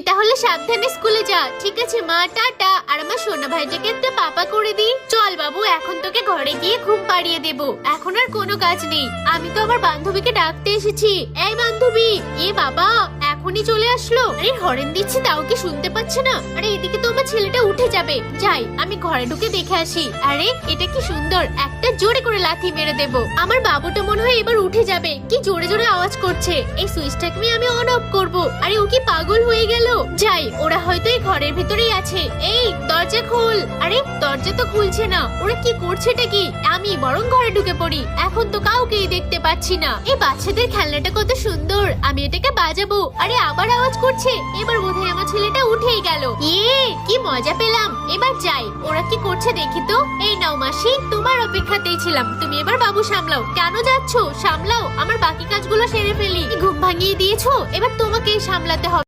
তাহলে সাবধানে স্কুলে যা। ঠিক আছে মা, টাটা। আর আমার সোনা ভাইটাকে একটা পাপা করে দি। চল বাবু, এখন তোকে ঘরে গিয়ে ঘুম পাড়িয়ে দেবো। এখন আর কোনো কাজ নেই। আমি তো আমার বান্ধবীকে ডাকতে এসেছি। এই বান্ধবী, এ বাবা এখনই চলে আসলো। আরে হরেন দিচ্ছি তাও কি শুনতে পাচ্ছে না? আরে এদিকে তো আমার ছেলেটা উঠে যাবে। যাই আমি ঘরে ঢুকে দেখে আসি। আরে এটা কি সুন্দর, একটা জোরে করে লাথি মেরে দেবো। আমার বাবুটা মনে হয় এবার উঠে যাবে। কি জোরে জোরে আওয়াজ করছে। এই সুইচটাকে আমি অন অফ করবো। আরে ও কি পাগল হয়ে গেল? যাই, ওরা হয়তো এই ঘরের ভিতরেই আছে। এই দরজা খোল। আরে দরজা তো খুলছে না। ওরা কি করছেটা কি? আমি বরং ঘরে ঢুকে পড়ি। এখন তো কাউকেই দেখতে পাচ্ছি না। এই বাচ্চাদের খেলনাটা কত সুন্দর, আমি এটাকে বাজাবো। আরে আবার আওয়াজ করছে। এবার বোধহয় আমার ছেলেটা উঠেই গেল। ইয়ে কি মজা পেলাম। এবার যাই, ওরা কি করছে দেখি তো। এই নাও মাসি, তোমার অপেক্ষাতেই ছিলাম। তুমি এবার বাবু সামলাও। কেন যাচ্ছো? সামলাও, আমার বাকি কাজগুলো সেরে ফেলি। ঘুম ভাঙিয়ে দিয়েছো, এবার তোমাকেই সামলাতে হবে।